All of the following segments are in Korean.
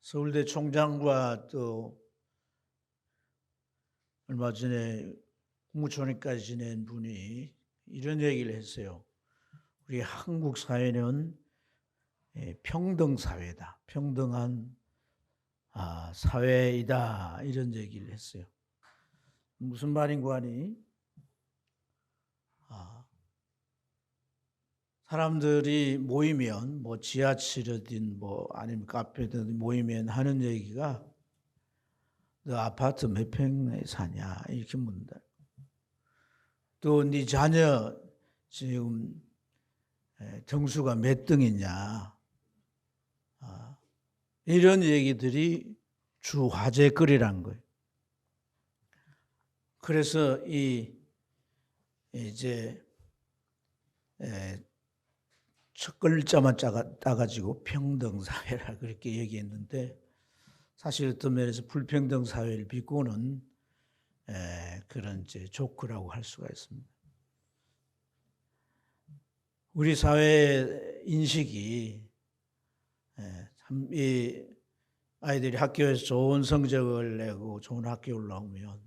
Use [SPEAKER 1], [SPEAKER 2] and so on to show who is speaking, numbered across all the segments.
[SPEAKER 1] 서울대 총장과 또 얼마 전에 국무총리까지 지낸 분이 이런 얘기를 했어요. 우리 한국 사회는 평등 사회다. 평등한 사회이다. 이런 얘기를 했어요. 무슨 말인고 하니 사람들이 모이면 뭐 지하철이든 뭐 아니면 카페든 모이면 하는 얘기가 너 아파트 몇 평에 사냐 이렇게 묻는다. 또 네 자녀 지금 등수가 몇 등이냐 이런 얘기들이 주 화제거리란 거예요. 그래서 이제 첫 글자만 따가지고 평등사회라 그렇게 얘기했는데 사실 어떤 면에서 불평등 사회를 비꼬는 그런 이제 조크라고 할 수가 있습니다. 우리 사회 인식이 참 이 아이들이 학교에서 좋은 성적을 내고 좋은 학교에 올라오면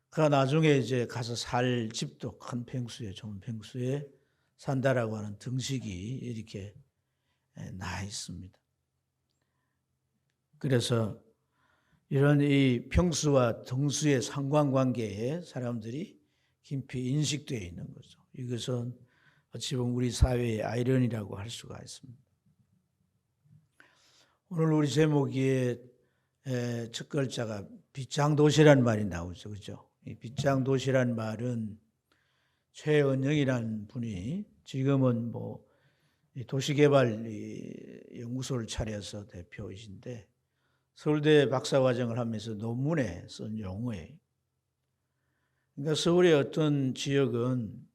[SPEAKER 1] 그 나중에 이제 가서 살 집도 큰 평수에 좋은 평수에 산다라고 하는 등식이 이렇게 나 있습니다. 그래서 이런 이 평수와 등수의 상관관계에 사람들이 깊이 인식되어 있는 거죠. 이것은 어찌 보면 우리 사회의 아이러니라고 할 수가 있습니다. 오늘 우리 제목에 첫 글자가 빗장도시라는 말이 나오죠. 그렇죠? 이 빗장도시라는 말은 최은영이라는 분이 지금은 뭐 도시개발 연구소를 차려서 대표이신데 서울대 박사과정을 하면서 논문에 쓴 용어예요. 그러니까 서울의 어떤 지역은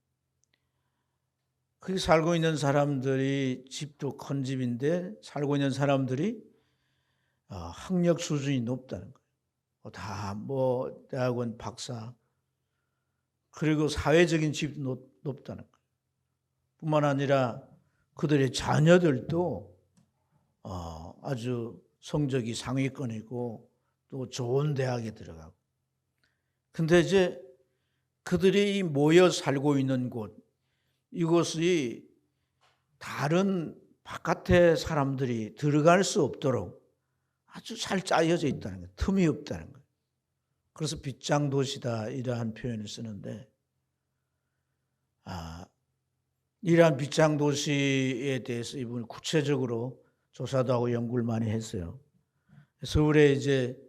[SPEAKER 1] 거기 살고 있는 사람들이 집도 큰 집인데 살고 있는 사람들이 학력 수준이 높다는 거예요. 다 뭐 대학원 박사 그리고 사회적인 집도 높다는 거예요. 뿐만 아니라 그들의 자녀들도 아주 성적이 상위권이고 또 좋은 대학에 들어가고. 근데 이제 그들이 모여 살고 있는 곳, 이곳이 다른 바깥의 사람들이 들어갈 수 없도록 아주 잘 짜여져 있다는 거예요. 틈이 없다는 거예요. 그래서 빗장도시다 이러한 표현을 쓰는데 이러한 빗장도시에 대해서 이분이 구체적으로 조사도 하고 연구를 많이 했어요. 서울에 이제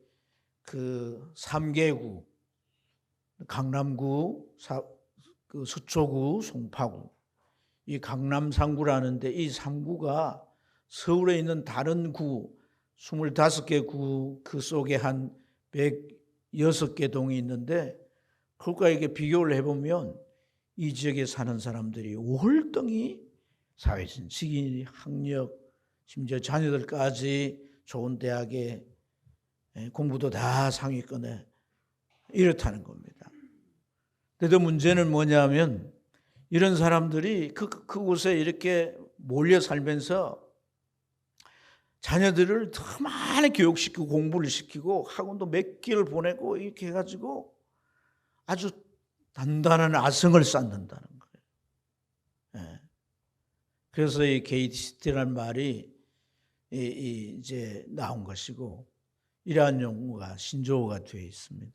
[SPEAKER 1] 그 3개구, 강남구, 그 서초구, 송파구, 이 강남 3구라는데 이 3구가 서울에 있는 다른 구 25개 구 그 속에 한 106개 동이 있는데 그것과 이렇게 비교를 해보면 이 지역에 사는 사람들이 월등히 사회진식이 학력 심지어 자녀들까지 좋은 대학에 공부도 다 상위권에 이렇다는 겁니다. 그런데 문제는 뭐냐면 이런 사람들이 그곳에 이렇게 몰려 살면서 자녀들을 더 많이 교육시키고 공부를 시키고 학원도 몇 개를 보내고 이렇게 해가지고 아주 단단한 아성을 쌓는다는 거예요. 그래서 이 게이트시티라는 말이 이제 나온 것이고 이러한 용어가 신조어가 되어 있습니다.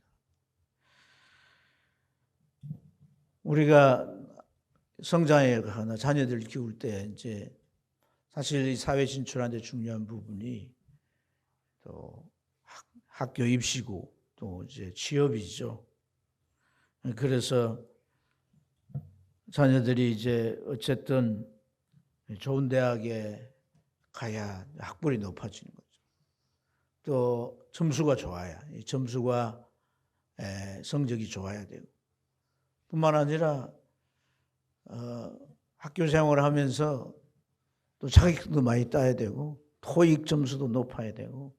[SPEAKER 1] 우리가 성장하거나 자녀들 키울 때 이제 사실 이 사회 진출하는 데 중요한 부분이 또 학교 입시고 또 이제 취업이죠. 그래서 자녀들이 이제 어쨌든 좋은 대학에 가야 학벌이 높아지는 거죠. 또 점수가 좋아야, 이 점수가 성적이 좋아야 되고 뿐만 아니라 학교 생활을 하면서 또 자격증도 많이 따야 되고 토익 점수도 높아야 되고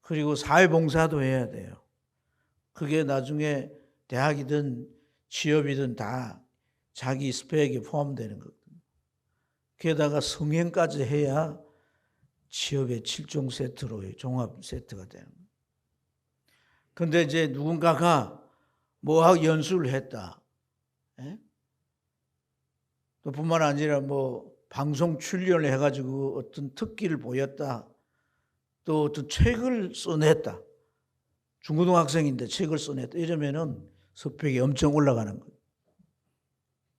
[SPEAKER 1] 그리고 사회봉사도 해야 돼요. 그게 나중에 대학이든 취업이든 다 자기 스펙에 포함되는 거거든요. 게다가 성행까지 해야 취업의 7종 세트로 종합 세트가 되는 거예요. 그런데 이제 누군가가 뭐하고 연수를 했다. 예? 또 뿐만 아니라 뭐 방송 출연을 해가지고 어떤 특기를 보였다. 또 어떤 책을 써냈다. 중고등학생인데 책을 써냈다. 이러면은 스펙이 엄청 올라가는 거예요.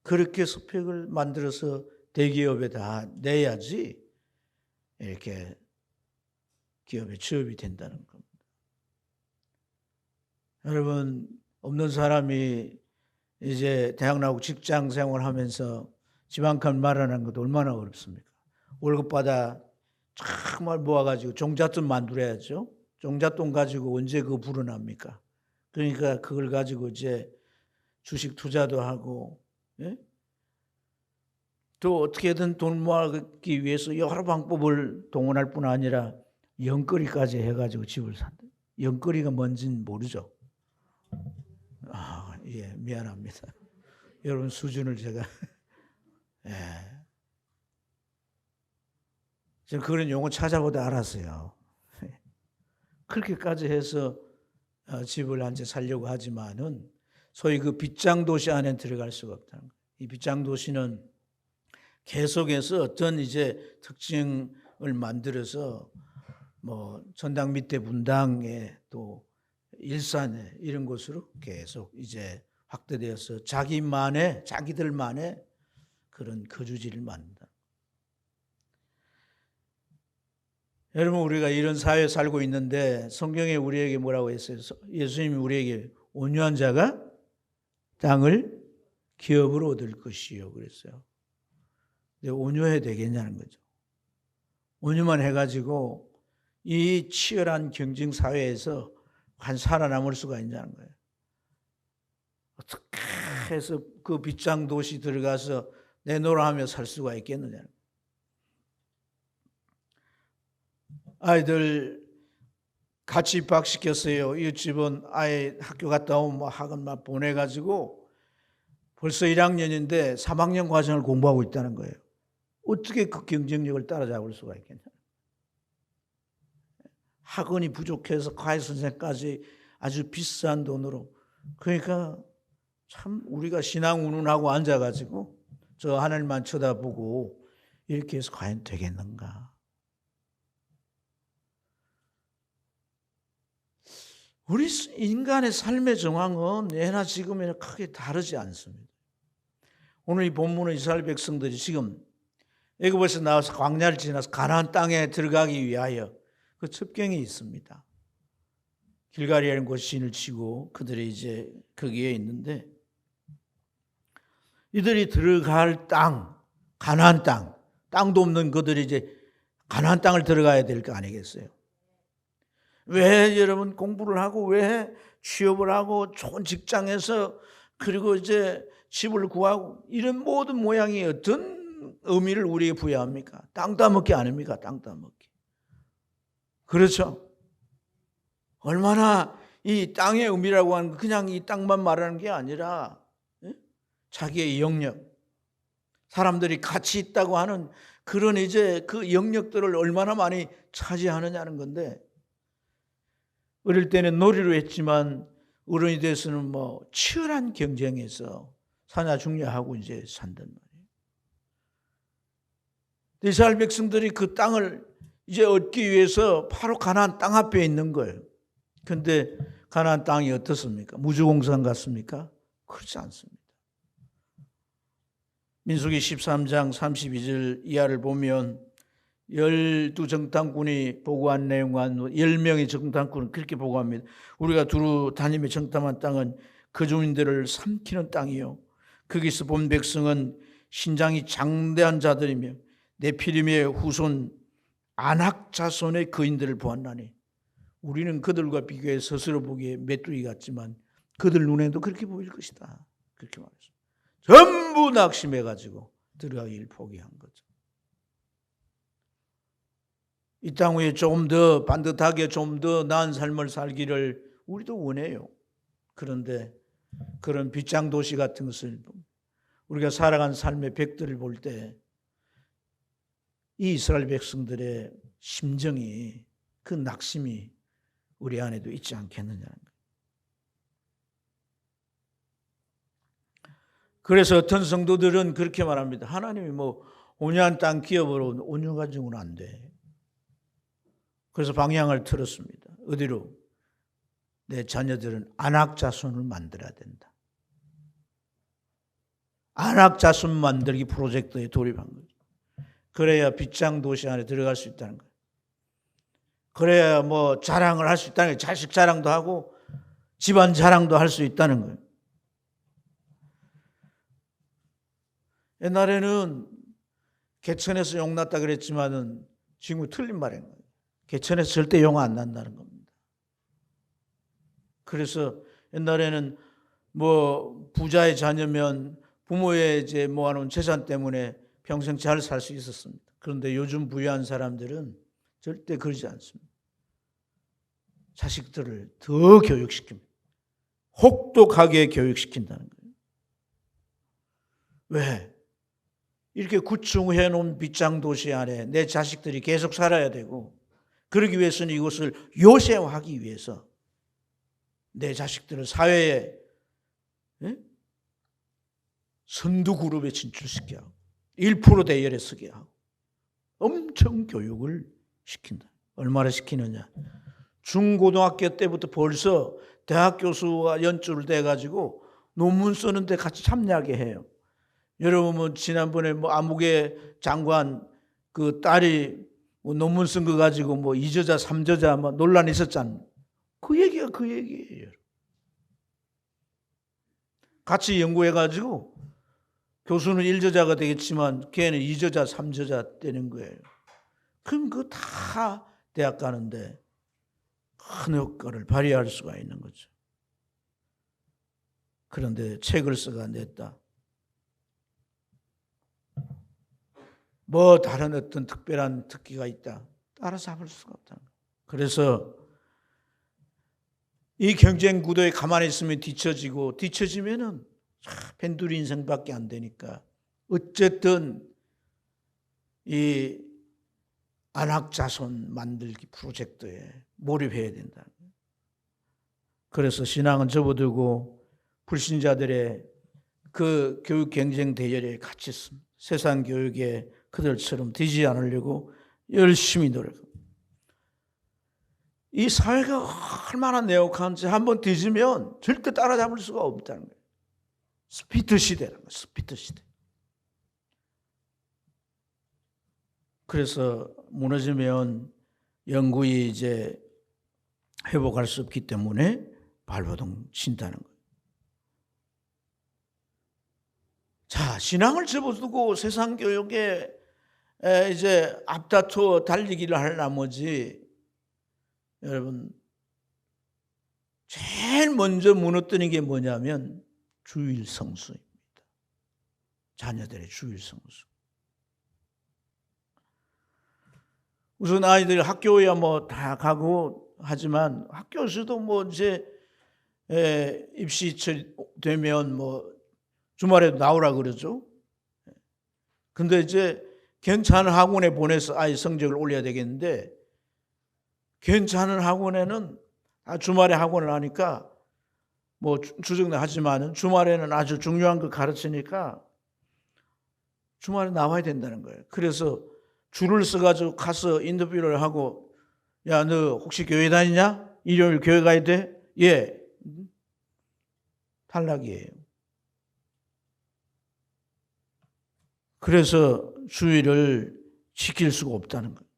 [SPEAKER 1] 그렇게 스펙을 만들어서 대기업에 다 내야지 이렇게 기업에 취업이 된다는 겁니다. 여러분, 없는 사람이 이제 대학 나오고 직장 생활하면서 집 한 칸 마련하는 것도 얼마나 어렵습니까? 월급 받아 정말 모아가지고 종잣돈 만들어야죠. 종잣돈 가지고 언제 그거 불어납니까? 그러니까 그걸 가지고 이제 주식 투자도 하고, 예? 또 어떻게든 돈 모아기 위해서 여러 방법을 동원할 뿐 아니라 영끌이까지 해가지고 집을 산다. 영끌이가 뭔지는 모르죠. 예, 미안합니다. 여러분 수준을 제가 예. 제가 그런 용어 찾아보다 알았어요. 그렇게까지 해서 집을 한 채 살려고 하지만은 소위 그 빗장 도시 안에 들어갈 수가 없다는 거예요. 이 빗장 도시는 계속해서 어떤 이제 특징을 만들어서 뭐 전당 밑에 분당에 또 일산에 이런 곳으로 계속 이제 확대되어서 자기들만의 그런 거주지를 만든다. 여러분, 우리가 이런 사회에 살고 있는데 성경에 우리에게 뭐라고 했어요? 예수님이 우리에게 온유한 자가 땅을 기업으로 얻을 것이요 그랬어요. 근데 온유해야 되겠냐는 거죠. 온유만 해가지고 이 치열한 경쟁 사회에서 한 살아남을 수가 있냐는 거예요. 어떻게 해서 그 빗장 도시 들어가서 내노라하며 살 수가 있겠느냐. 아이들 같이 입학시켰어요. 이 집은 아이 학교 갔다 오면 뭐 학원만 보내가지고 벌써 1학년인데 3학년 과정을 공부하고 있다는 거예요. 어떻게 그 경쟁력을 따라잡을 수가 있겠냐. 학원이 부족해서 과외선생까지 아주 비싼 돈으로. 그러니까 참 우리가 신앙 운운하고 앉아가지고 저 하늘만 쳐다보고 이렇게 해서 과연 되겠는가. 우리 인간의 삶의 정황은 예나 지금이나 크게 다르지 않습니다. 오늘 이 본문은 이스라엘 백성들이 지금 애굽에서 나와서 광야를 지나서 가나안 땅에 들어가기 위하여 그 첩경이 있습니다. 길갈이라는 곳에 진을 치고 그들이 이제 거기에 있는데 이들이 들어갈 땅, 가나안 땅, 땅도 없는 그들이 이제 가나안 땅을 들어가야 될 거 아니겠어요? 왜 여러분 공부를 하고 왜 취업을 하고 좋은 직장에서 그리고 이제 집을 구하고 이런 모든 모양이 어떤 의미를 우리에게 부여합니까? 땅 따먹기 아닙니까? 땅 따먹기. 그렇죠? 얼마나 이 땅의 의미라고 하는 건 그냥 이 땅만 말하는 게 아니라 자기의 영역, 사람들이 같이 있다고 하는 그런 이제 그 영역들을 얼마나 많이 차지하느냐는 건데 어릴 때는 놀이로 했지만 어른이 돼서는 뭐 치열한 경쟁에서 사냐 죽냐하고 이제 산단 말이에요. 이스라엘 백성들이 그 땅을 이제 얻기 위해서 바로 가나안 땅 앞에 있는 거예요. 그런데 가나안 땅이 어떻습니까? 무주공산 같습니까? 그렇지 않습니다. 민수기 13장 32절 이하를 보면 12정탐꾼이 보고한 내용과 10명의 정탐꾼은 그렇게 보고합니다. 우리가 두루 다니며 정탐한 땅은 그 주민들을 삼키는 땅이요 거기서 본 백성은 신장이 장대한 자들이며 네피림의 후손 아낙 자손의 거인들을 보았나니 우리는 그들과 비교해 스스로 보기에 메뚜기 같지만 그들 눈에도 그렇게 보일 것이다. 그렇게 말했습니다. 전부 낙심해가지고 들어가기를 포기한 거죠. 이 땅 위에 좀 더 반듯하게 좀 더 나은 삶을 살기를 우리도 원해요. 그런데 그런 빗장 도시 같은 것을 우리가 살아간 삶의 벽들을 볼 때 이 이스라엘 백성들의 심정이, 그 낙심이 우리 안에도 있지 않겠느냐는 거예요. 그래서 어떤 성도들은 그렇게 말합니다. 하나님이 뭐 온유한 땅 기업으로 온유 가지고는 안 돼. 그래서 방향을 틀었습니다. 어디로? 내 자녀들은 안악자손을 만들어야 된다. 안악자손 만들기 프로젝트에 돌입한 거죠. 그래야 빗장 도시 안에 들어갈 수 있다는 거예요. 그래야 뭐 자랑을 할 수 있다는 거예요. 자식 자랑도 하고 집안 자랑도 할 수 있다는 거예요. 옛날에는 개천에서 용 났다 그랬지만은 지금은 틀린 말인 거예요. 개천에서 절대 용 안 난다는 겁니다. 그래서 옛날에는 뭐 부자의 자녀면 부모의 이제 모아놓은 재산 때문에 평생 잘 살 수 있었습니다. 그런데 요즘 부유한 사람들은 절대 그러지 않습니다. 자식들을 더 교육시킵니다. 혹독하게 교육시킨다는 거예요. 왜? 이렇게 구축해 놓은 빗장 도시 안에 내 자식들이 계속 살아야 되고, 그러기 위해서는 이것을 요새화하기 위해서 내 자식들을 사회에 선두 그룹에 진출시켜야 하고 1% 대열에 서게 하고 엄청 교육을 시킨다. 얼마나 시키느냐. 중고등학교 때부터 벌써 대학 교수와 연주를 해가지고 논문 쓰는데 같이 참여하게 해요. 여러분 지난번에 뭐 아무개 장관 그 딸이 뭐 논문 쓴 거 가지고 뭐 2저자 3저자 뭐 논란이 있었잖아요. 그 얘기가 그 얘기예요. 같이 연구해가지고 교수는 1저자가 되겠지만 걔는 2저자 3저자 되는 거예요. 그럼 그거 다 대학 가는데 큰 효과를 발휘할 수가 있는 거죠. 그런데 책을 써가 냈다. 뭐 다른 어떤 특별한 특기가 있다. 따라잡을 수가 없다. 그래서 이 경쟁 구도에 가만히 있으면 뒤처지면은 펜두리 인생밖에 안 되니까 어쨌든 이 안악자손 만들기 프로젝트에 몰입해야 된다. 그래서 신앙은 접어들고 불신자들의 그 교육 경쟁 대열에 같이 있습니다. 세상 교육에 그들처럼 뒤지 않으려고 열심히 노력합니다. 이 사회가 얼마나 내혹한지 한번 뒤지면 절대 따라잡을 수가 없다는 거예요. 스피드 시대라는 거예요. 스피드 시대. 그래서 무너지면 영구히 이제 회복할 수 없기 때문에 발버둥 친다는 거예요. 자, 신앙을 접어두고 세상 교육에 이제 앞다투어 달리기를 할 나머지 여러분 제일 먼저 무너뜨리는 게 뭐냐면 주일 성수입니다. 자녀들의 주일 성수. 우선 아이들이 학교에 뭐 다 가고 하지만 학교에서도 뭐 이제 입시 되면 뭐 주말에도 나오라 그러죠. 근데 이제 괜찮은 학원에 보내서 아이 성적을 올려야 되겠는데 괜찮은 학원에는 주말에 학원을 하니까 뭐 주중도 하지만은 주말에는 아주 중요한 거 가르치니까 주말에 나와야 된다는 거예요. 그래서 줄을 서가지고 가서 인터뷰를 하고 야, 너 혹시 교회 다니냐? 일요일 교회 가야 돼? 예. 탈락이에요. 그래서 주일을 지킬 수가 없다는 거예요.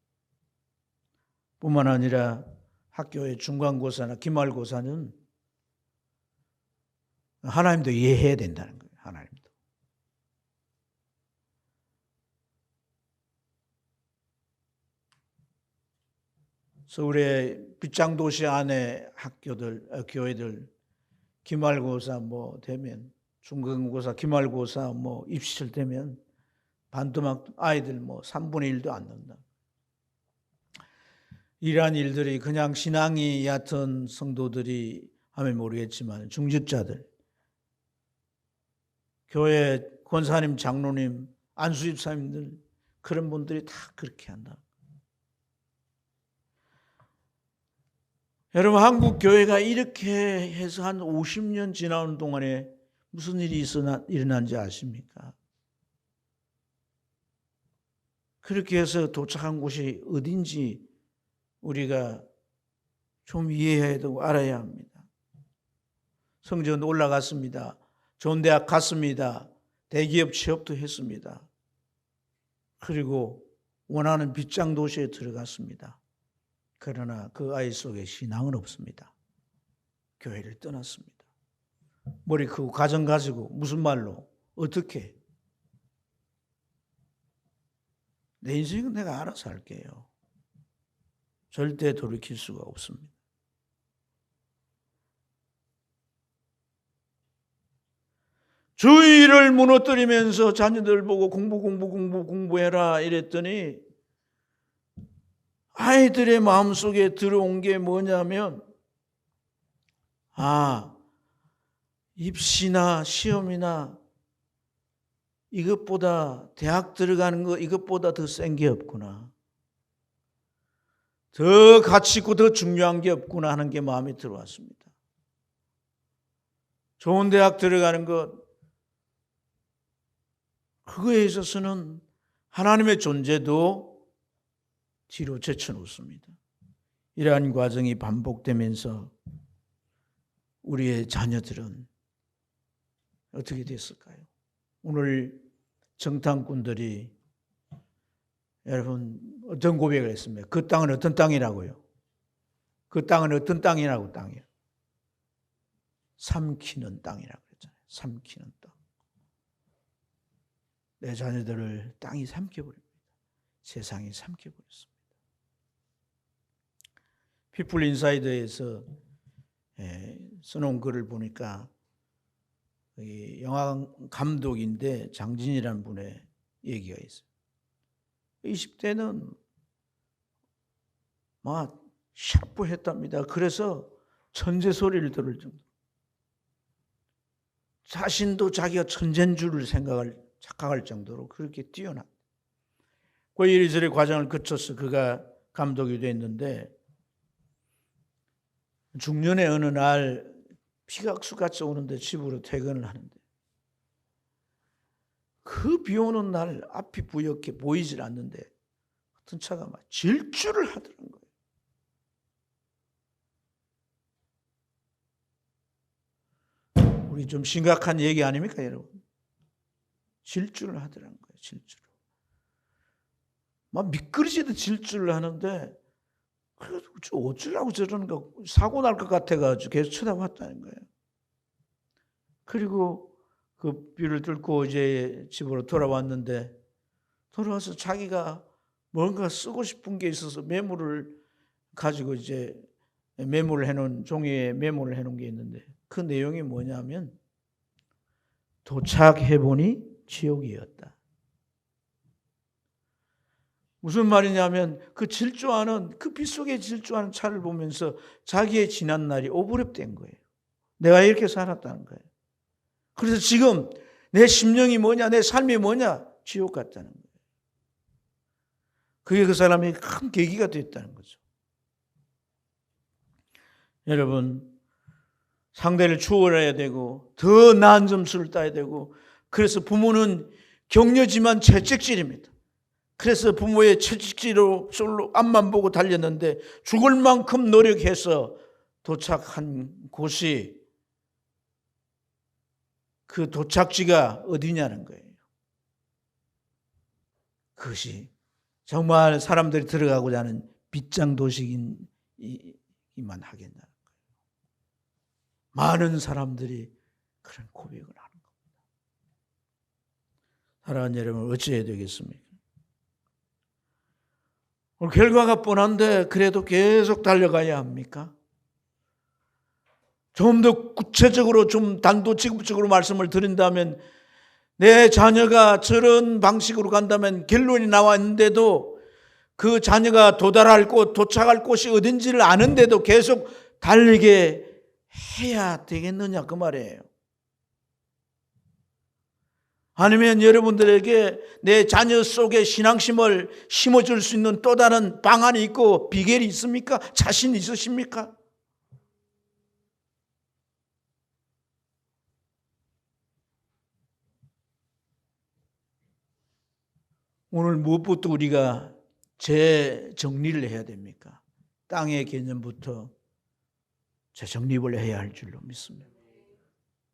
[SPEAKER 1] 뿐만 아니라 학교의 중간고사나 기말고사는 하나님도 이해해야 된다는 거예요. 하나님도. 서울의 빗장도시 안에 학교들, 교회들 기말고사 뭐 되면 중간고사, 기말고사 뭐 입시철 되면 반토막 아이들 뭐 3분의 1도 안 넣는다. 이러한 일들이 그냥 신앙이 얕은 성도들이 하면 모르겠지만 중직자들, 교회 권사님, 장로님, 안수집사님들 그런 분들이 다 그렇게 한다. 여러분, 한국 교회가 이렇게 해서 한 50년 지나는 동안에 무슨 일이 일어난지 아십니까? 그렇게 해서 도착한 곳이 어딘지 우리가 좀 이해해야 되고 알아야 합니다. 성적은 올라갔습니다. 좋은 대학 갔습니다. 대기업 취업도 했습니다. 그리고 원하는 빗장 도시에 들어갔습니다. 그러나 그 아이 속에 신앙은 없습니다. 교회를 떠났습니다. 머리 크고 가정 가지고 무슨 말로 어떻게? 내 인생은 내가 알아서 할게요. 절대 돌이킬 수가 없습니다. 주의를 무너뜨리면서 자녀들 보고 공부해라 이랬더니 아이들의 마음속에 들어온 게 뭐냐면 입시나 시험이나 이것보다 대학 들어가는 거 이것보다 더 센 게 없구나. 더 가치 있고 더 중요한 게 없구나 하는 게 마음에 들어왔습니다. 좋은 대학 들어가는 것 그거에 있어서는 하나님의 존재도 뒤로 제쳐놓습니다. 이러한 과정이 반복되면서 우리의 자녀들은 어떻게 됐을까요? 오늘 정탐꾼들이 여러분 어떤 고백을 했습니까? 그 땅은 어떤 땅이라고요? 그 땅은 어떤 땅이라고 땅이요? 삼키는 땅이라고 그랬잖아요. 삼키는 땅. 내 자녀들을 땅이 삼켜버립니다. 세상이 삼켜버렸습니다. 피플 인사이더에서 써놓은 글을 보니까 영화 감독인데 장진이라는 분의 얘기가 있어요. 20대는 막 샤프했답니다. 그래서 천재 소리를 들을 정도. 자신도 자기가 천재인 줄을 착각할 정도로 그렇게 뛰어나. 그 이리저리 과정을 거쳐서 그가 감독이 됐는데 중년의 어느 날 비가 악수같이 오는데 집으로 퇴근을 하는데 그 비 오는 날 앞이 부옇게 보이질 않는데 어떤 차가 막 질주를 하더라는 거예요. 우리 좀 심각한 얘기 아닙니까, 여러분? 질주를 하더라는 거예요. 질주를. 막 미끄러지듯 질주를 하는데 그래도 어쩌라고 저러는가 사고 날 것 같아가지고 계속 쳐다봤다는 거예요. 그리고 그 비를 뚫고 이제 집으로 돌아왔는데 돌아와서 자기가 뭔가 쓰고 싶은 게 있어서 메모를 가지고 이제 메모를 해놓은 종이에 메모를 해놓은 게 있는데 그 내용이 뭐냐면 도착해보니 지옥이었다. 무슨 말이냐면 그 질주하는 그 빗 속에 질주하는 차를 보면서 자기의 지난 날이 오버랩된 거예요. 내가 이렇게 살았다는 거예요. 그래서 지금 내 심령이 뭐냐, 내 삶이 뭐냐, 지옥 같다는 거예요. 그게 그 사람의 큰 계기가 됐다는 거죠. 여러분, 상대를 추월해야 되고 더 나은 점수를 따야 되고 그래서 부모는 격려지만 채찍질입니다. 그래서 부모의 채찍질로 솔로 앞만 보고 달렸는데 죽을 만큼 노력해서 도착한 곳이 그 도착지가 어디냐는 거예요. 그것이 정말 사람들이 들어가고자 하는 빗장 도시이기만 하겠냐는 거예요. 많은 사람들이 그런 고백을 하는 겁니다. 사랑하는 여러분, 어찌해야 되겠습니까? 오늘 결과가 뻔한데 그래도 계속 달려가야 합니까? 좀 더 구체적으로 좀 단도직입적으로 말씀을 드린다면 내 자녀가 저런 방식으로 간다면 결론이 나왔는데도 그 자녀가 도달할 곳, 도착할 곳이 어딘지를 아는데도 계속 달리게 해야 되겠느냐 그 말이에요. 아니면 여러분들에게 내 자녀 속에 신앙심을 심어줄 수 있는 또 다른 방안이 있고 비결이 있습니까? 자신 있으십니까? 오늘 무엇부터 우리가 재정리를 해야 됩니까? 땅의 개념부터 재정립을 해야 할 줄로 믿습니다.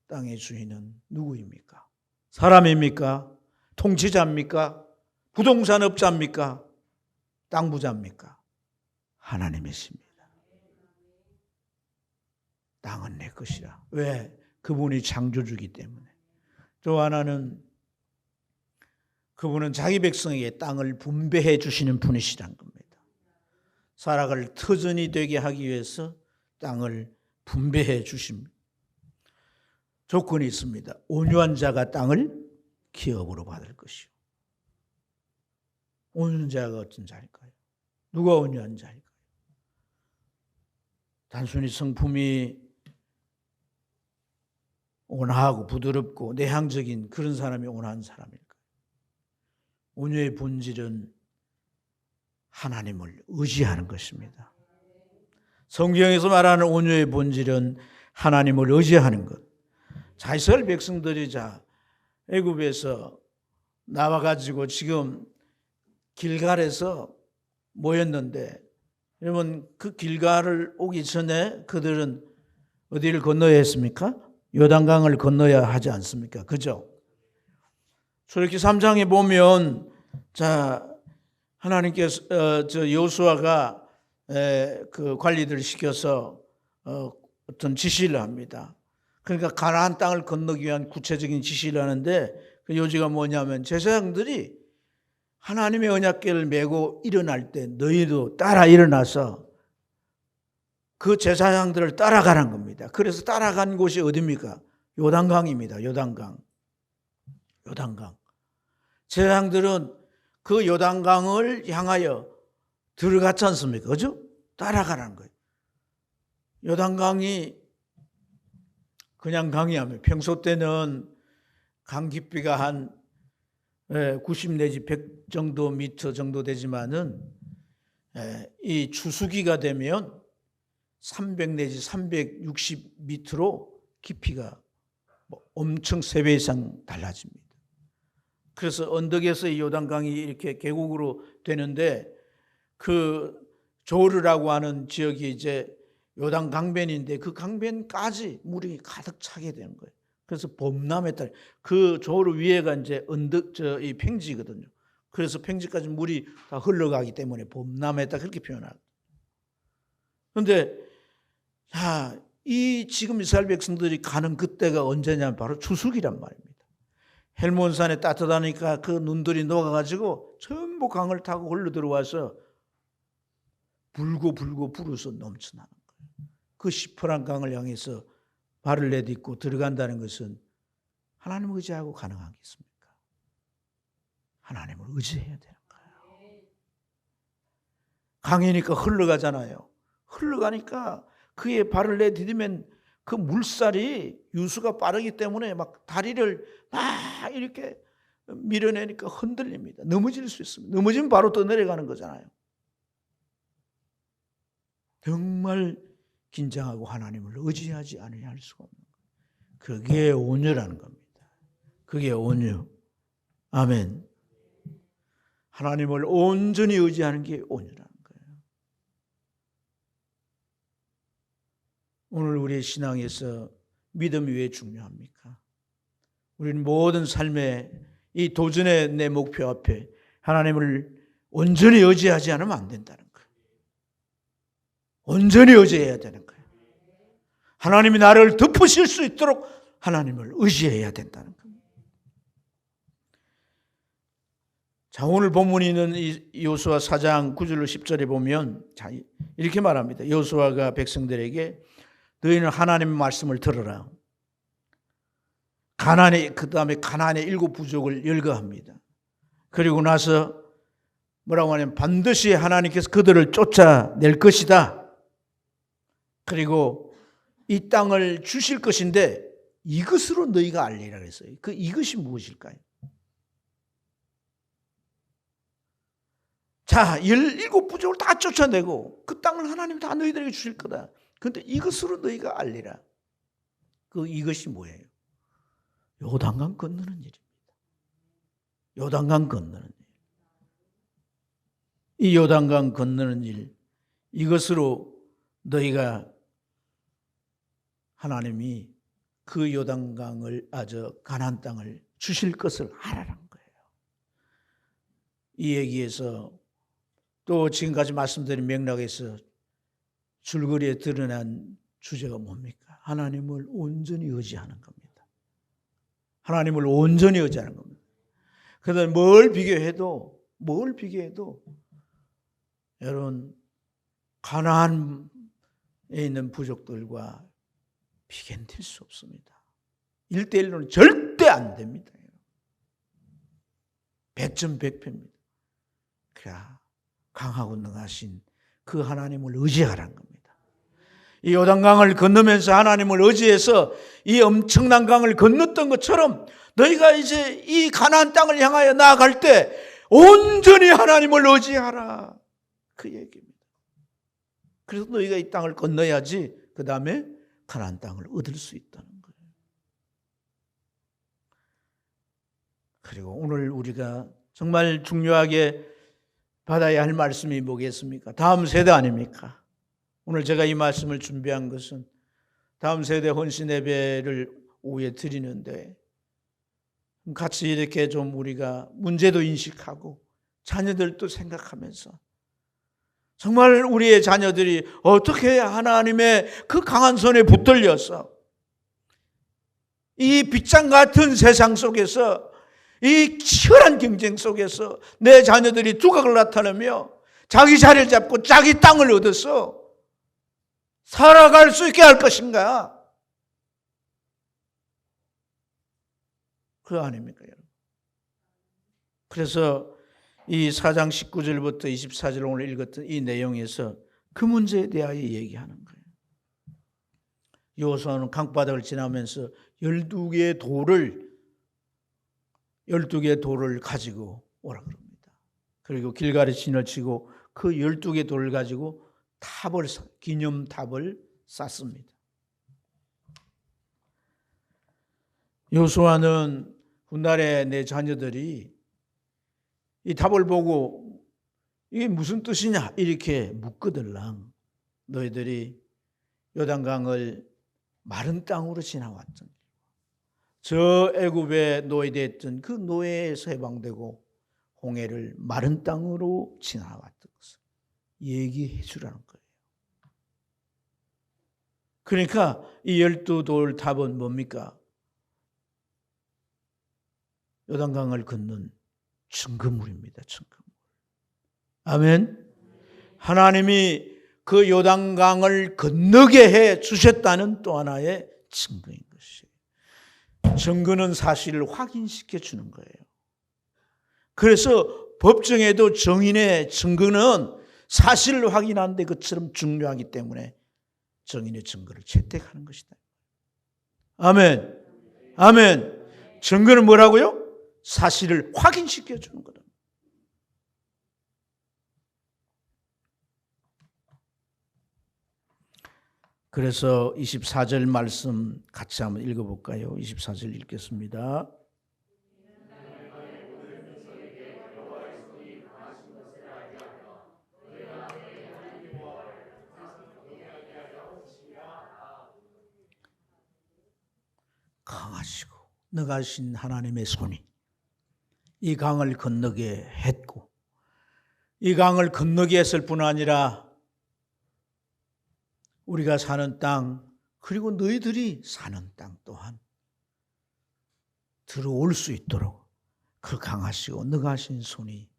[SPEAKER 1] 땅의 주인은 누구입니까? 사람입니까? 통치자입니까? 부동산업자입니까? 땅 부자입니까? 하나님이십니다. 땅은 내 것이라. 왜? 그분이 창조주기 때문에. 또 하나는 그분은 자기 백성에게 땅을 분배해 주시는 분이시란 겁니다. 살아갈 터전이 되게 하기 위해서 땅을 분배해 주십니다. 조건이 있습니다. 온유한 자가 땅을 기업으로 받을 것이요. 온유한 자가 어떤 자일까요? 누가 온유한 자일까요? 단순히 성품이 온화하고 부드럽고 내향적인 그런 사람이 온화한 사람일까요? 온유의 본질은 하나님을 의지하는 것입니다. 성경에서 말하는 온유의 본질은 하나님을 의지하는 것. 자, 이스라엘 백성들이 애굽에서 나와가지고 지금 길갈에서 모였는데, 여러분 그 길갈을 오기 전에 그들은 어디를 건너야 했습니까? 요단강을 건너야 하지 않습니까? 그죠? 출애굽기 3장에 보면 하나님께서 여호수아가 그 관리들을 시켜서 어떤 지시를 합니다. 그러니까 가나안 땅을 건너기 위한 구체적인 지시를 하는데 그 요지가 뭐냐면 제사장들이 하나님의 언약궤를 메고 일어날 때 너희도 따라 일어나서 그 제사장들을 따라가는 겁니다. 그래서 따라간 곳이 어디입니까? 요단강입니다. 요단강. 제사장들은 그 요단강을 향하여 들어갔지 않습니까? 그죠? 따라가라는 거예요. 요단강이 그냥 강이 아니에요. 평소 때는 강 깊이가 한 90 내지 100 정도 미터 정도 되지만은 이 추수기가 되면 300 내지 360 미터로 깊이가 엄청 3배 이상 달라집니다. 그래서 언덕에서 이 요단강이 이렇게 계곡으로 되는데 그 조르라고 하는 지역이 이제 요단 강변인데 그 강변까지 물이 가득 차게 되는 거예요. 그래서 봄남에 따라 그 조르 위에가 이제 이 평지거든요. 그래서 평지까지 물이 다 흘러가기 때문에 봄남에 따라 그렇게 표현하고. 그런데 이 지금 이스라엘 백성들이 가는 그때가 언제냐면 바로 추수기란 말입니다. 헬몬산에 따뜻하니까 그 눈들이 녹아가지고 전부 강을 타고 흘러 들어와서 불고 불어서 넘쳐나는 거예요. 그 시퍼런 강을 향해서 발을 내딛고 들어간다는 것은 하나님을 의지하고 가능하겠습니까? 하나님을 의지해야 되는 거예요. 강이니까 흘러가잖아요. 흘러가니까 그의 발을 내디디면 그 물살이 유수가 빠르기 때문에 막 다리를 막 이렇게 밀어내니까 흔들립니다. 넘어질 수 있습니다. 넘어지면 바로 떠내려가는 거잖아요. 정말 긴장하고 하나님을 의지하지 않으려 할 수가 없는 거예요. 그게 온유라는 겁니다. 그게 온유. 아멘. 하나님을 온전히 의지하는 게 온유라는 거예요. 오늘 우리의 신앙에서 믿음이 왜 중요합니까? 우리는 모든 삶의 이 도전의 내 목표 앞에 하나님을 온전히 의지하지 않으면 안 된다는 거예요. 온전히 의지해야 되는 거예요. 하나님이 나를 덮으실 수 있도록 하나님을 의지해야 된다는 겁니다. 자, 오늘 본문이 있는 여호수아 4장 9절로 10절에 보면 이렇게 말합니다. 여호수아가 백성들에게 너희는 하나님의 말씀을 들으라. 그다음에 가나안의 7 부족을 열거합니다. 그리고 나서 뭐라고 하냐면 반드시 하나님께서 그들을 쫓아낼 것이다. 그리고 이 땅을 주실 것인데 이것으로 너희가 알리라 그랬어요. 그 이것이 무엇일까요? 자, 17 부족을 다 쫓아내고 그 땅을 하나님이 다 너희들에게 주실 거다. 그런데 이것으로 너희가 알리라. 그 이것이 뭐예요? 요단강 건너는 일입니다. 요단강 건너는 일. 이 요단강 건너는 일, 이것으로 너희가 하나님이 그 요단강을 가나안 땅을 주실 것을 알아란 거예요. 이 얘기에서 또 지금까지 말씀드린 맥락에서 줄거리에 드러난 주제가 뭡니까? 하나님을 온전히 의지하는 겁니다. 하나님을 온전히 의지하는 겁니다. 그래서 뭘 비교해도 여러분 가나안에 있는 부족들과 비견될 수 없습니다. 1대1로는 절대 안 됩니다. 100점 100패입니다. 그래, 강하고 능하신 그 하나님을 의지하라는 겁니다. 이 요단강을 건너면서 하나님을 의지해서 이 엄청난 강을 건넜던 것처럼 너희가 이제 이 가나안 땅을 향하여 나아갈 때 온전히 하나님을 의지하라, 그 얘기입니다. 그래서 너희가 이 땅을 건너야지 그 다음에 가나안 땅을 얻을 수 있다는 거예요. 그리고 오늘 우리가 정말 중요하게 받아야 할 말씀이 뭐겠습니까? 다음 세대 아닙니까? 오늘 제가 이 말씀을 준비한 것은 다음 세대 헌신 예배를 오후에 드리는데 같이 이렇게 좀 우리가 문제도 인식하고 자녀들도 생각하면서 정말 우리의 자녀들이 어떻게 해야 하나님의 그 강한 손에 붙들려서 이 빗장 같은 세상 속에서 이 치열한 경쟁 속에서 내 자녀들이 두각을 나타내며 자기 자리를 잡고 자기 땅을 얻어서 살아갈 수 있게 할 것인가? 그거 아닙니까, 여러분? 그래서 이 4장 19절부터 24절 오늘 읽었던 이 내용에서 그 문제에 대하여 얘기하는 거예요. 여호수아는 강바닥을 지나면서 12개의 돌을 가지고 오라 그럽니다. 그리고 길갈에 진을 치고 그 12개 돌을 가지고 기념탑을 쌓습니다. 여호수아는 훗날에 내 자녀들이 이 답을 보고 이게 무슨 뜻이냐 이렇게 묻거들랑 너희들이 요단강을 마른 땅으로 지나왔던 저 애굽에 노예됐던 그 노예에서 해방되고 홍해를 마른 땅으로 지나왔던 것을 얘기해 주라는 거예요. 그러니까 이 12돌 답은 뭡니까? 요단강을 건넌 증거물입니다. 증거물. 아멘. 하나님이 그 요단강을 건너게 해 주셨다는 또 하나의 증거인 것이에요. 증거는 사실을 확인시켜 주는 거예요. 그래서 법정에도 정인의 증거는 사실을 확인하는 데 그처럼 중요하기 때문에 정인의 증거를 채택하는 것이다. 아멘. 아멘. 증거는 뭐라고요? 사실을 확인시켜 주는 거다. 그래서 24절 말씀 같이 한번 읽어볼까요? 24절 읽겠습니다. 강하시고 능하신 하나님의 손이 이 강을 건너게 했고 이 강을 건너게 했을 뿐 아니라 우리가 사는 땅 그리고 너희들이 사는 땅 또한 들어올 수 있도록 그 강하시고 능하신 손이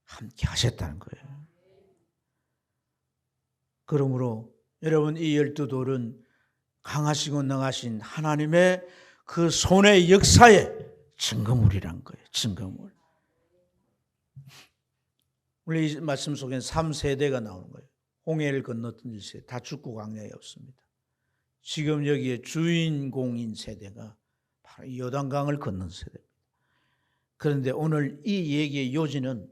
[SPEAKER 1] 함께 하셨다는 거예요. 그러므로 여러분 이 12돌은 강하시고 능하신 하나님의 그 손의 역사의 증거물이란 거예요. 증거물. 우리 이 말씀 속에는 3세대가 나오는 거예요. 홍해를 건넜던 1세대. 다 죽고 광야에 없습니다. 지금 여기에 주인공인 세대가 바로 요단강을 건넌 세대입니다. 그런데 오늘 이 얘기의 요지는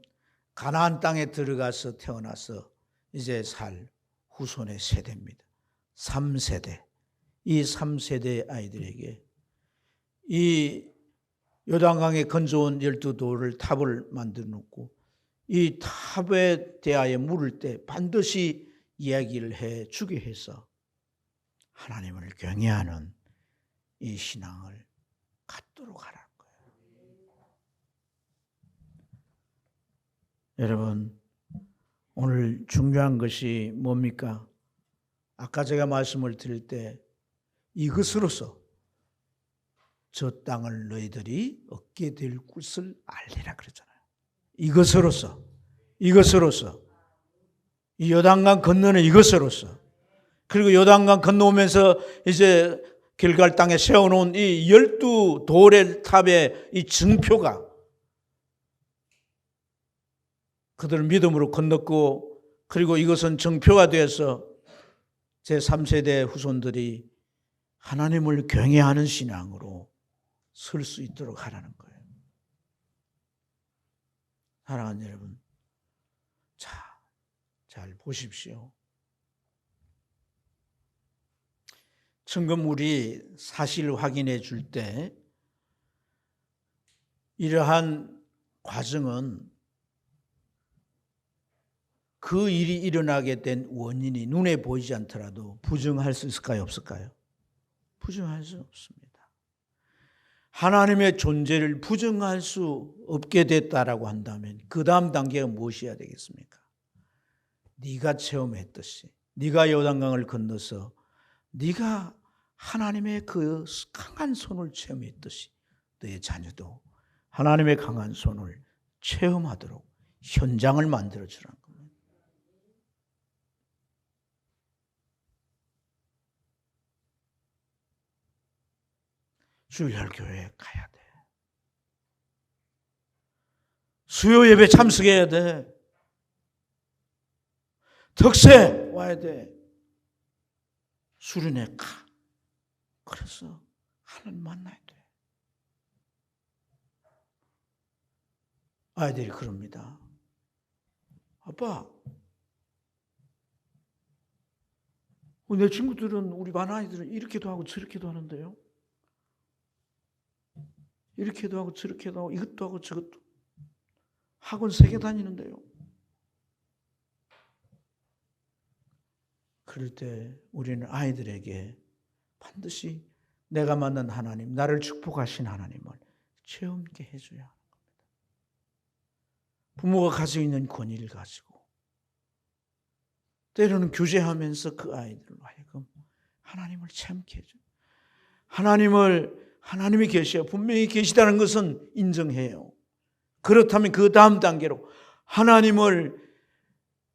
[SPEAKER 1] 가나안 땅에 들어가서 태어나서 이제 살 후손의 세대입니다. 3세대. 이 3세대 아이들에게 이 요단강에 건져온 12돌을 탑을 만들어 놓고 이 탑에 대하여 물을 때 반드시 이야기를 해 주게 해서 하나님을 경외하는 이 신앙을 갖도록 하라는 거예요. 여러분, 오늘 중요한 것이 뭡니까? 아까 제가 말씀을 드릴 때 이것으로서 저 땅을 너희들이 얻게 될 것을 알리라 그랬잖아요. 이것으로서 이 요단강 건너는 이것으로서, 그리고 요단강 건너오면서 이제 길갈 땅에 세워놓은 이 12돌의 탑의 이 증표가 그들을 믿음으로 건넜고, 그리고 이것은 증표가 되어서 제3세대 후손들이 하나님을 경외하는 신앙으로 설 수 있도록 하라는 거예요. 사랑하는 여러분, 자, 잘 보십시오. 증거물이 사실 확인해 줄 때 이러한 과정은 그 일이 일어나게 된 원인이 눈에 보이지 않더라도 부정할 수 있을까요? 없을까요? 부정할 수 없습니다. 하나님의 존재를 부정할 수 없게 됐다라고 한다면 그 다음 단계가 무엇이어야 되겠습니까? 네가 체험했듯이, 네가 요단강을 건너서 네가 하나님의 그 강한 손을 체험했듯이 너의 자녀도 하나님의 강한 손을 체험하도록 현장을 만들어주라는 겁니다. 주일 교회에 가야 돼. 수요 예배 참석해야 돼. 특세 와야 돼. 수련회 가. 그래서 하나님 만나야 돼. 아이들이 그럽니다. 아빠, 내 친구들은, 우리 반 아이들은 이렇게도 하고 저렇게도 하는데요. 이렇게도 하고 저렇게도 하고 이것도 하고 저것도. 학원 3개 다니는데요. 그럴 때 우리는 아이들에게 반드시 내가 만난 하나님, 나를 축복하신 하나님을 체험하게 해줘야 하는 겁니다. 부모가 가지고 있는 권위를 가지고 때로는 규제하면서 그 아이들로 하여금 하나님을 체험하게 해줘요. 하나님이 계셔, 분명히 계시다는 것은 인정해요. 그렇다면 그 다음 단계로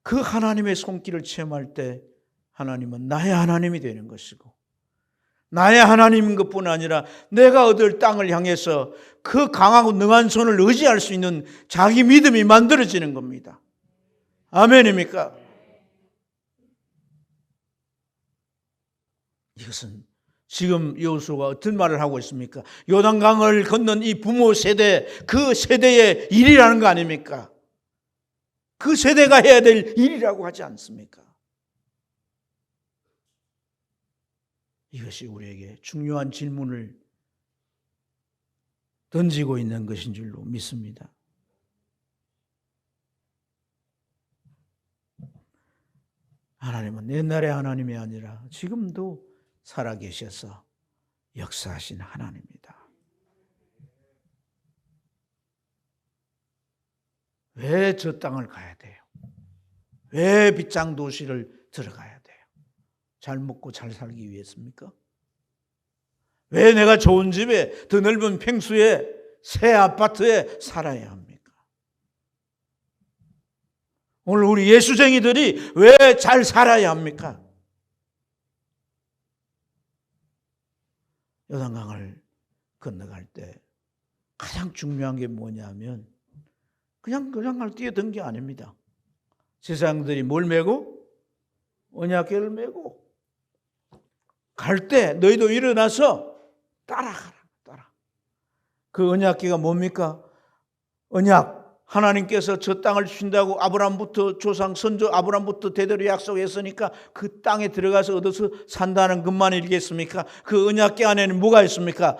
[SPEAKER 1] 그 하나님의 손길을 체험할 때 하나님은 나의 하나님이 되는 것이고, 나의 하나님인 것뿐 아니라 내가 얻을 땅을 향해서 그 강하고 능한 손을 의지할 수 있는 자기 믿음이 만들어지는 겁니다. 아멘입니까? 이것은 지금 여호수아가 어떤 말을 하고 있습니까? 요단강을 건넌 이 부모 세대, 그 세대의 일이라는 거 아닙니까? 그 세대가 해야 될 일이라고 하지 않습니까? 이것이 우리에게 중요한 질문을 던지고 있는 것인 줄로 믿습니다. 하나님은 옛날의 하나님이 아니라 지금도 살아계셔서 역사하신 하나님입니다. 왜 저 땅을 가야 돼요? 왜 빗장 도시를 들어가야 돼요? 잘 먹고 잘 살기 위해서입니까? 왜 내가 좋은 집에, 더 넓은 평수에, 새 아파트에 살아야 합니까? 오늘 우리 예수쟁이들이 왜 잘 살아야 합니까? 요단강을 건너갈 때 가장 중요한 게 뭐냐면 그냥 뛰어든 게 아닙니다. 제사장들이 뭘 메고? 언약궤를 메고 갈 때 너희도 일어나서 따라가라. 그 언약궤가 뭡니까? 언약, 하나님께서 저 땅을 주신다고 아브라함부터 조상 선조 아브라함부터 대대로 약속했으니까 그 땅에 들어가서 얻어서 산다는 것만 일겠습니까? 그 언약궤 안에는 뭐가 있습니까?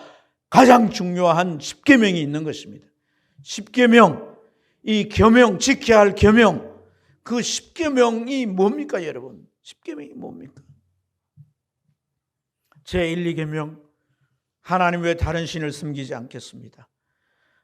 [SPEAKER 1] 가장 중요한 십계명이 있는 것입니다. 십계명, 이 계명, 지켜야 할 계명, 그 10계명이 뭡니까 여러분? 10계명이 뭡니까? 제1, 2계명, 하나님 외에 다른 신을 섬기지 않겠습니다.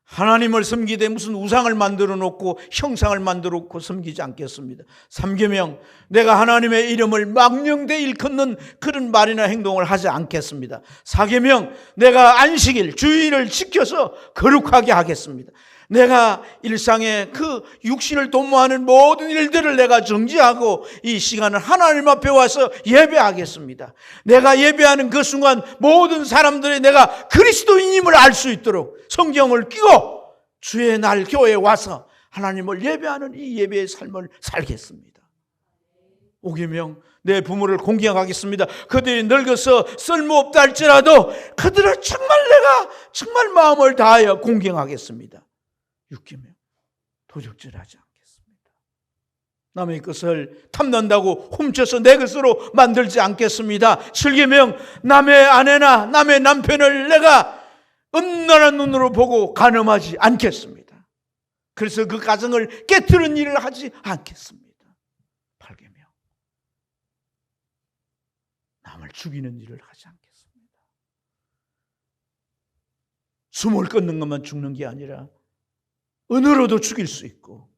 [SPEAKER 1] 하나님을 섬기되 무슨 우상을 만들어 놓고 형상을 만들어 놓고 섬기지 않겠습니다. 3계명, 내가 하나님의 이름을 망령되이 일컫는 그런 말이나 행동을 하지 않겠습니다. 4계명, 내가 안식일, 주일을 지켜서 거룩하게 하겠습니다. 내가 일상에 그 육신을 도모하는 모든 일들을 내가 정지하고 이 시간을 하나님 앞에 와서 예배하겠습니다. 내가 예배하는 그 순간 모든 사람들이 내가 그리스도인임을 알 수 있도록 성경을 끼고 주의 날 교회에 와서 하나님을 예배하는 이 예배의 삶을 살겠습니다. 5계명, 내 부모를 공경하겠습니다. 그들이 늙어서 쓸모없다 할지라도 그들을 내가 정말 마음을 다하여 공경하겠습니다. 6계명, 도적질하지 않겠습니다. 남의 것을 탐난다고 훔쳐서 내 것으로 만들지 않겠습니다. 7계명, 남의 아내나 남의 남편을 내가 음란한 눈으로 보고 간음하지 않겠습니다. 그래서 그 가정을 깨트리는 일을 하지 않겠습니다. 8계명, 남을 죽이는 일을 하지 않겠습니다. 숨을 끊는 것만 죽는 게 아니라 은으로도 죽일 수 있고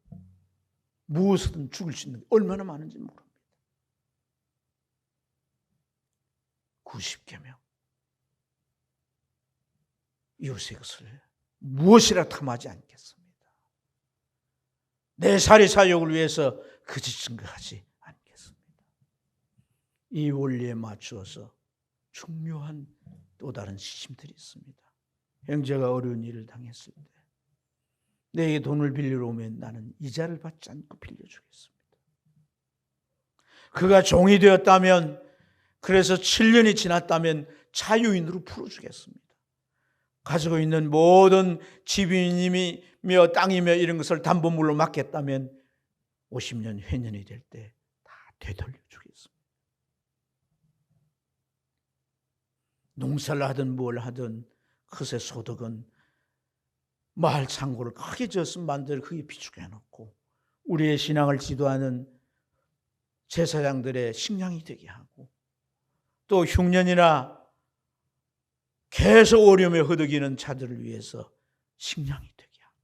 [SPEAKER 1] 무엇이든 죽일 수 있는 게 얼마나 많은지 모릅니다. 90계명, 이웃의 것을 무엇이라 탐하지 않겠습니다. 내 살이 사욕을 위해서 거짓 증거하지 않겠습니다. 이 원리에 맞추어서 중요한 또 다른 지침들이 있습니다. 형제가 어려운 일을 당했을 때 내게 돈을 빌리러 오면 나는 이자를 받지 않고 빌려주겠습니다. 그가 종이 되었다면, 그래서 7년이 지났다면 자유인으로 풀어주겠습니다. 가지고 있는 모든 집이며 땅이며 이런 것을 담보물로 맡겼다면 50년 회년이 될 때 다 되돌려주겠습니다. 농사를 하든 뭘 하든 그새 소득은 마을 창고를 크게 지었으면 만들 크게 비축해 놓고 우리의 신앙을 지도하는 제사장들의 식량이 되게 하고, 또 흉년이나 계속 어려움에 허덕이는 자들을 위해서 식량이 되게 하고,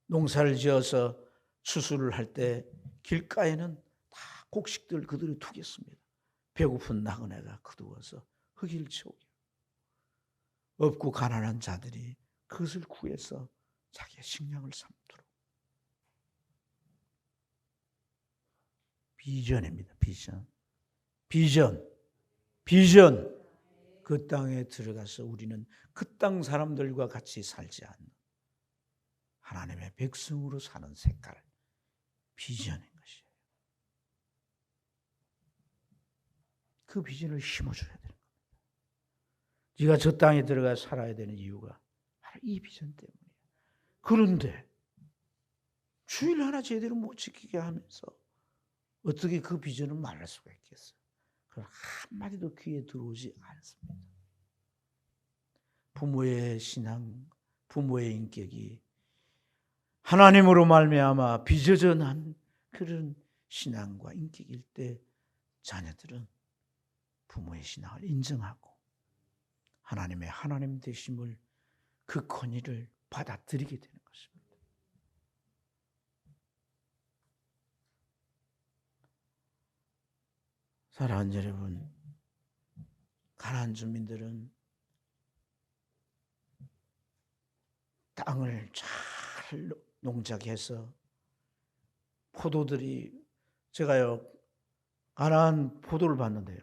[SPEAKER 1] 농사를 지어서 추수를 할 때 길가에는 다 곡식들 그대로 두겠습니다. 배고픈 나그네가 거두어서 흙을 채우게, 없고 가난한 자들이 그것을 구해서 자기의 식량을 삼도록. 비전입니다. 비전. 그 땅에 들어가서 우리는 그 땅 사람들과 같이 살지 않는 하나님의 백성으로 사는 색깔, 비전인 것이에요. 그 비전을 심어줘야 되는 겁니다. 네가 저 땅에 들어가 살아야 되는 이유가 바로 이 비전 때문이에요. 그런데 주일 하나 제대로 못 지키게 하면서 어떻게 그 비전을 말할 수가 있겠어요? 그건 한마디도 귀에 들어오지 않습니다. 부모의 신앙, 부모의 인격이 하나님으로 말미암아 빚어져 난 그런 신앙과 인격일 때 자녀들은 부모의 신앙을 인정하고 하나님의 하나님 되심을, 그 권위를 받아들이게 되는 것입니다. 사랑하는 여러분, 가나안 주민들은 땅을 잘 농작해서 포도들이, 제가요 가나안 포도를 봤는데요,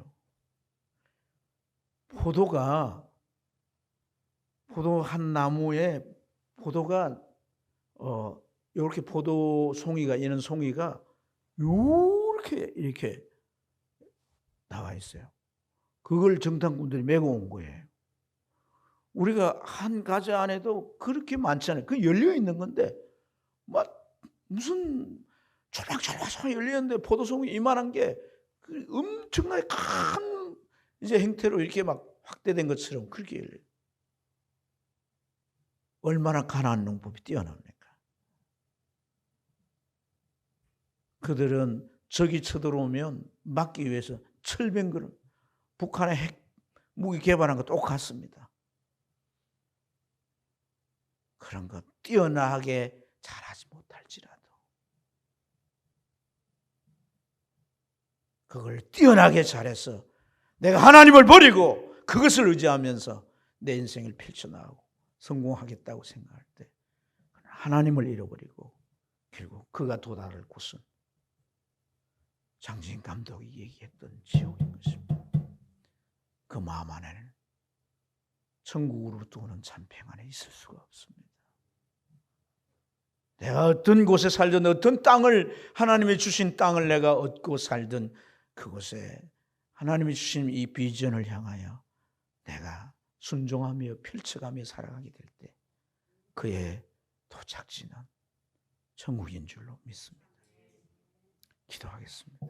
[SPEAKER 1] 포도 한 나무에 포도가 이렇게 포도 송이가, 얘는 송이가 이렇게 나와 있어요. 그걸 정탐꾼들이 메고 온 거예요. 우리가 한 가지 안에도 그렇게 많지 않아요. 그 열려 있는 건데 막 무슨 졸락졸락 열려 있는데 포도송이 이만한 게 엄청나게 큰 이제 형태로 이렇게 막 확대된 것처럼 그렇게 열려요. 얼마나 가난한 농법이 뛰어납니까? 그들은 적이 쳐들어오면 막기 위해서 철병거를, 북한의 핵 무기 개발한 거 똑같습니다. 그런 거 뛰어나게 잘하지 못할지라도 그걸 뛰어나게 잘해서 내가 하나님을 버리고 그것을 의지하면서 내 인생을 펼쳐나가고 성공하겠다고 생각할 때 하나님을 잃어버리고 결국 그가 도달할 곳은 장진 감독이 얘기했던 지옥인 것입니다. 그 마음 안에는 천국으로부터 오는 참 평안이 있을 수가 없습니다. 내가 어떤 곳에 살든 어떤 땅을 하나님이 주신 땅을 내가 얻고 살든 그곳에 하나님이 주신 이 비전을 향하여 내가 순종하며 펼쳐가며 살아가게 될 때 그의 도착지는 천국인 줄로 믿습니다. 기도하겠습니다.